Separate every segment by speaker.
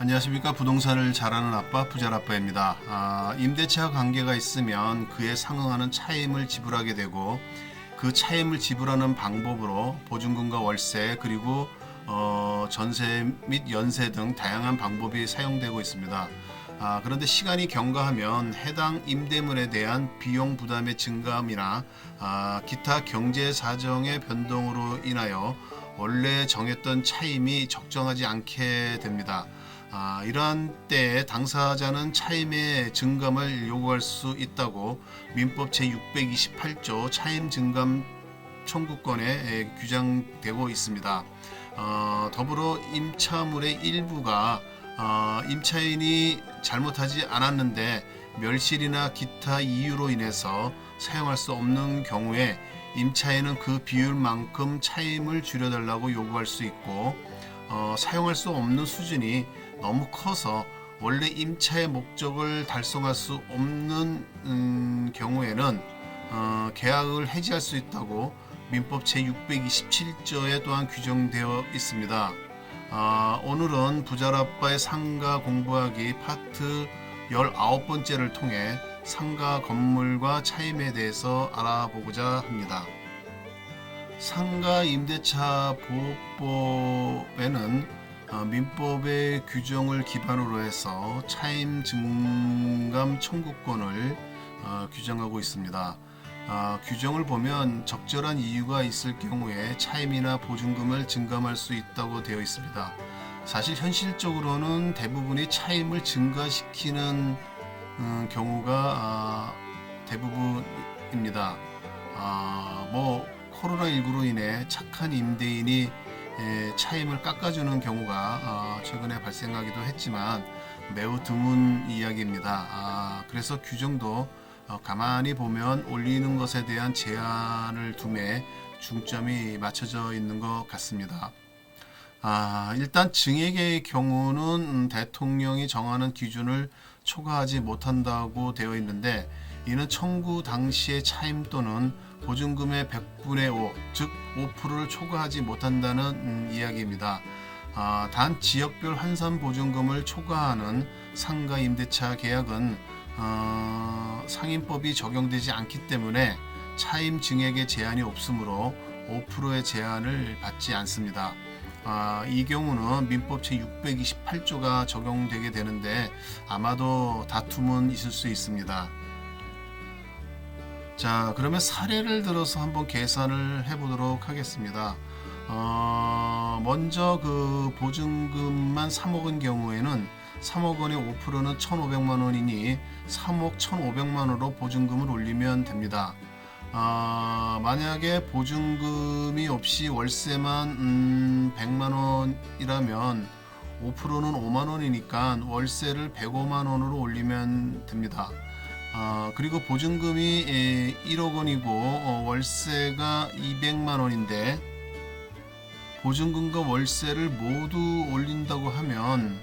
Speaker 1: 안녕하십니까. 부동산을 잘하는 아빠 부자라빠입니다. 임대차 관계가 있으면 그에 상응하는 차임을 지불하게 되고 그 차임을 지불하는 방법으로 보증금과 월세 그리고 전세 및 연세 등 다양한 방법이 사용되고 있습니다. 그런데 시간이 경과하면 해당 임대물에 대한 비용 부담의 증감이나 기타 경제 사정의 변동으로 인하여 원래 정했던 차임이 적정하지 않게 됩니다. 이러한 때에 당사자는 차임의 증감을 요구할 수 있다고 민법 제628조 차임 증감 청구권에 규정되고 있습니다. 더불어 임차물의 일부가 임차인이 잘못하지 않았는데 멸실이나 기타 이유로 인해서 사용할 수 없는 경우에 임차인은 그 비율만큼 차임을 줄여달라고 요구할 수 있고 사용할 수 없는 수준이 너무 커서 원래 임차의 목적을 달성할 수 없는 경우에는 계약을 해지할 수 있다고 민법 제627조에 또한 규정되어 있습니다. 오늘은 부자라빠의 상가 공부하기 파트 19번째를 통해 상가 건물과 차임에 대해서 알아보고자 합니다. 상가 임대차 보호법에는 민법의 규정을 기반으로 해서 차임 증감 청구권을 규정하고 있습니다. 규정을 보면 적절한 이유가 있을 경우에 차임이나 보증금을 증감할 수 있다고 되어 있습니다. 사실 현실적으로는 대부분이 차임을 증가시키는 경우가 대부분입니다. 코로나19로 인해 착한 임대인이 차임을 깎아주는 경우가 최근에 발생하기도 했지만 매우 드문 이야기입니다. 그래서 규정도 가만히 보면 올리는 것에 대한 제한을 둠에 중점이 맞춰져 있는 것 같습니다. 일단 증액의 경우는 대통령이 정하는 기준을 초과하지 못한다고 되어 있는데 이는 청구 당시의 차임 또는 보증금의 100분의 5, 즉 5%를 초과하지 못한다는 이야기입니다. 단 지역별 환산 보증금을 초과하는 상가 임대차 계약은 상임법이 적용되지 않기 때문에 차임 증액의 제한이 없으므로 5%의 제한을 받지 않습니다. 이 경우는 민법 제628조가 적용되게 되는데 아마도 다툼은 있을 수 있습니다. 자, 그러면 사례를 들어서 한번 계산을 해보도록 하겠습니다. 먼저 그 보증금만 3억인 경우에는 3억 원의 5%는 1,500만 원이니 3억 1,500만 원으로 보증금을 올리면 됩니다. 만약에 보증금이 없이 월세만 100만 원이라면 5%는 5만 원이니까 월세를 105만 원으로 올리면 됩니다. 그리고 보증금이 1억 원이고 월세가 200만 원인데 보증금과 월세를 모두 올린다고 하면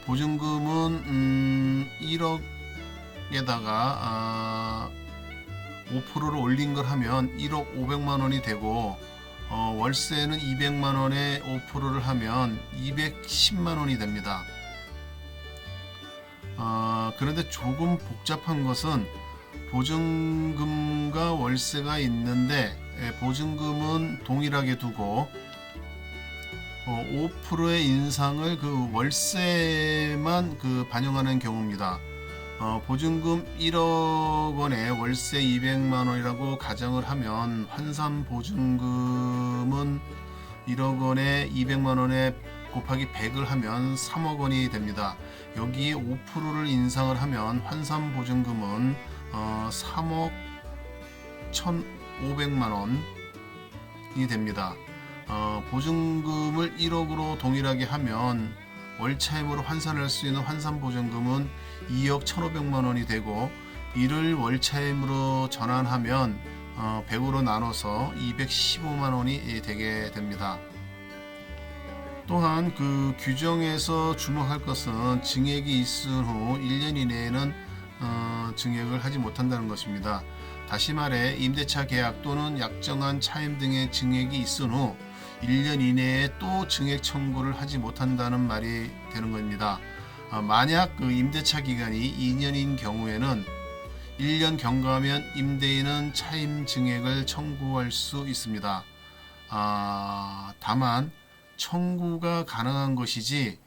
Speaker 1: 보증금은 1억에다가 5%를 올린 걸 하면 1억 500만 원이 되고 월세는 200만 원에 5%를 하면 210만 원이 됩니다. 그런데 조금 복잡한 것은 보증금과 월세가 있는데 보증금은 동일하게 두고 5%의 인상을 그 월세만 반영하는 경우입니다. 보증금 1억 원에 월세 200만 원이라고 가정을 하면 환산 보증금은 1억 원에 200만 원에 곱하기 100을 하면 3억 원이 됩니다. 여기에 5%를 인상을 하면 환산 보증금은 3억 1,500만 원이 됩니다. 보증금을 1억으로 동일하게 하면 월차임으로 환산할 수 있는 환산 보증금은 2억 1,500만 원이 되고 이를 월차임으로 전환하면 100으로 나눠서 215만 원이 되게 됩니다. 또한 그 규정에서 주목할 것은 증액이 있은 후 1년 이내에는 증액을 하지 못한다는 것입니다. 다시 말해 임대차 계약 또는 약정한 차임 등의 증액이 있은 후 1년 이내에 또 증액 청구를 하지 못한다는 말이 되는 겁니다. 만약 그 임대차 기간이 2년인 경우에는 1년 경과하면 임대인은 차임 증액을 청구할 수 있습니다. 다만 청구가 가능한 것이지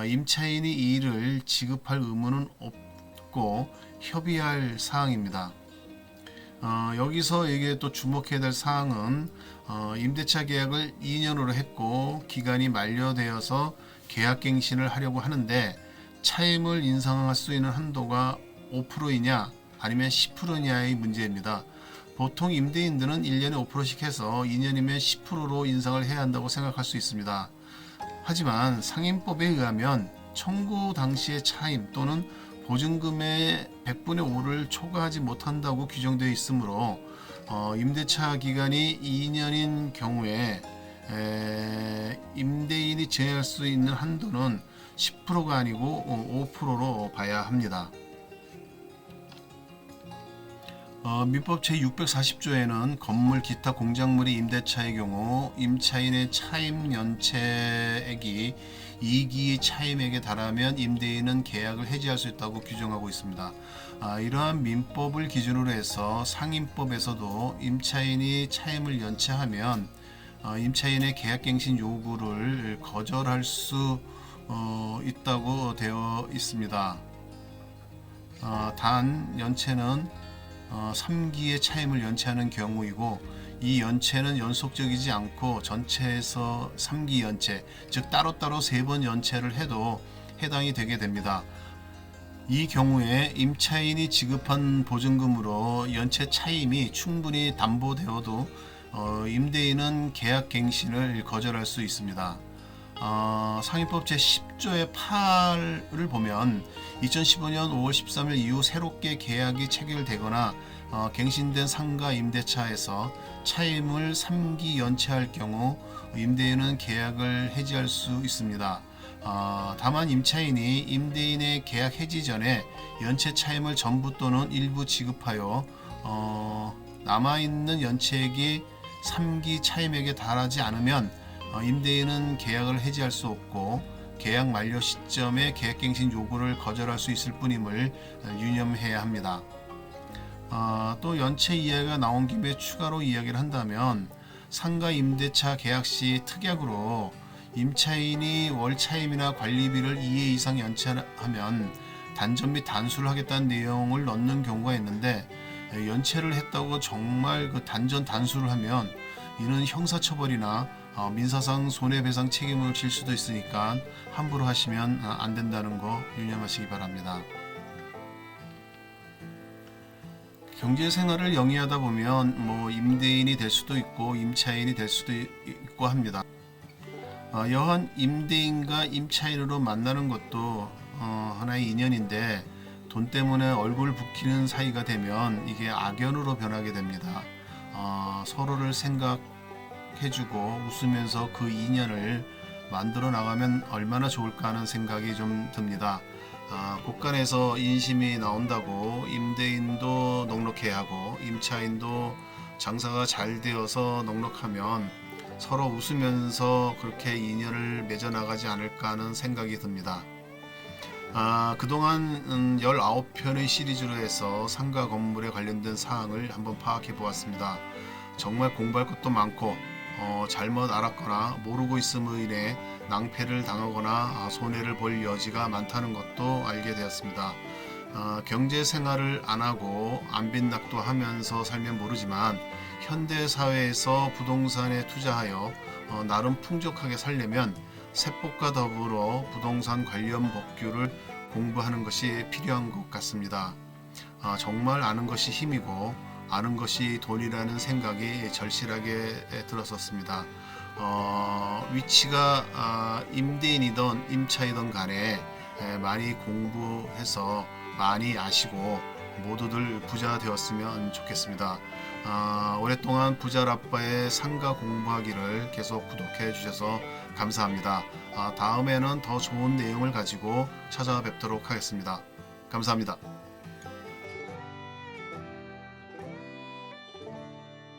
Speaker 1: 임차인이 이 일을 지급할 의무는 없고 협의할 사항입니다. 여기서 이게 또 주목해야 될 사항은 임대차 계약을 2년으로 했고 기간이 만료되어서 계약갱신을 하려고 하는데 차임을 인상할 수 있는 한도가 5%이냐 아니면 10%냐의 문제입니다. 보통 임대인들은 1년에 5%씩 해서 2년이면 10%로 인상을 해야 한다고 생각할 수 있습니다. 하지만 상임법에 의하면 청구 당시의 차임 또는 보증금의 100분의 5를 초과하지 못한다고 규정되어 있으므로 임대차 기간이 2년인 경우에 임대인이 정할 수 있는 한도는 10%가 아니고 5%로 봐야 합니다. 민법 제640조에는 건물 기타 공작물이 임대차의 경우 임차인의 차임 연체액이 2기 차임액에 달하면 임대인은 계약을 해지할 수 있다고 규정하고 있습니다. 이러한 민법을 기준으로 해서 상임법에서도 임차인이 차임을 연체하면 임차인의 계약갱신 요구를 거절할 수 있다고 되어 있습니다. 단 연체는 3기의 차임을 연체하는 경우이고 이 연체는 연속적이지 않고 전체에서 3기 연체, 즉 따로따로 3번 연체를 해도 해당이 되게 됩니다. 이 경우에 임차인이 지급한 보증금으로 연체 차임이 충분히 담보되어도 임대인은 계약갱신을 거절할 수 있습니다. 상임법 제10조의 8을 보면 2015년 5월 13일 이후 새롭게 계약이 체결되거나 갱신된 상가 임대차에서 차임을 3기 연체할 경우 임대인은 계약을 해지할 수 있습니다. 다만 임차인이 임대인의 계약 해지 전에 연체 차임을 전부 또는 일부 지급하여 남아있는 연체액이 3기 차임액에 달하지 않으면 임대인은 계약을 해지할 수 없고 계약 만료 시점에 계약갱신 요구를 거절할 수 있을 뿐임을 유념해야 합니다. 또 연체 이야기가 나온 김에 추가로 이야기를 한다면 상가 임대차 계약 시 특약으로 임차인이 월차임이나 관리비를 2회 이상 연체하면 단전 및 단수를 하겠다는 내용을 넣는 경우가 있는데 연체를 했다고 정말 그 단전 단수를 하면 이는 형사처벌이나 민사상 손해배상 책임을 질 수도 있으니까 함부로 하시면 안 된다는 거 유념하시기 바랍니다. 경제생활을 영위하다 보면 임대인이 될 수도 있고 임차인이 될 수도 있고 합니다. 여한 임대인과 임차인으로 만나는 것도 하나의 인연인데 돈 때문에 얼굴 붉히는 사이가 되면 이게 악연으로 변하게 됩니다. 서로를 생각해주고 웃으면서 그 인연을 만들어 나가면 얼마나 좋을까 하는 생각이 좀 듭니다. 곳간에서 인심이 나온다고 임대인도 넉넉해야 하고 임차인도 장사가 잘 되어서 넉넉하면 서로 웃으면서 그렇게 인연을 맺어나가지 않을까 하는 생각이 듭니다. 그동안 19편의 시리즈로 해서 상가 건물에 관련된 사항을 한번 파악해 보았습니다. 정말 공부할 것도 많고 잘못 알았거나 모르고 있음으로 인해 낭패를 당하거나 손해를 볼 여지가 많다는 것도 알게 되었습니다. 경제생활을 안하고 안빈낙도 하면서 살면 모르지만 현대사회에서 부동산에 투자하여 나름 풍족하게 살려면 세법과 더불어 부동산 관련 법규를 공부하는 것이 필요한 것 같습니다. 정말 아는 것이 힘이고 아는 것이 돈이라는 생각이 절실하게 들었었습니다. 위치가 임대인이든 임차이든 간에 많이 공부해서 많이 아시고 모두들 부자 되었으면 좋겠습니다. 오랫동안 부자라빠의 상가 공부하기를 계속 구독해 주셔서 감사합니다. 다음에는 더 좋은 내용을 가지고 찾아뵙도록 하겠습니다. 감사합니다.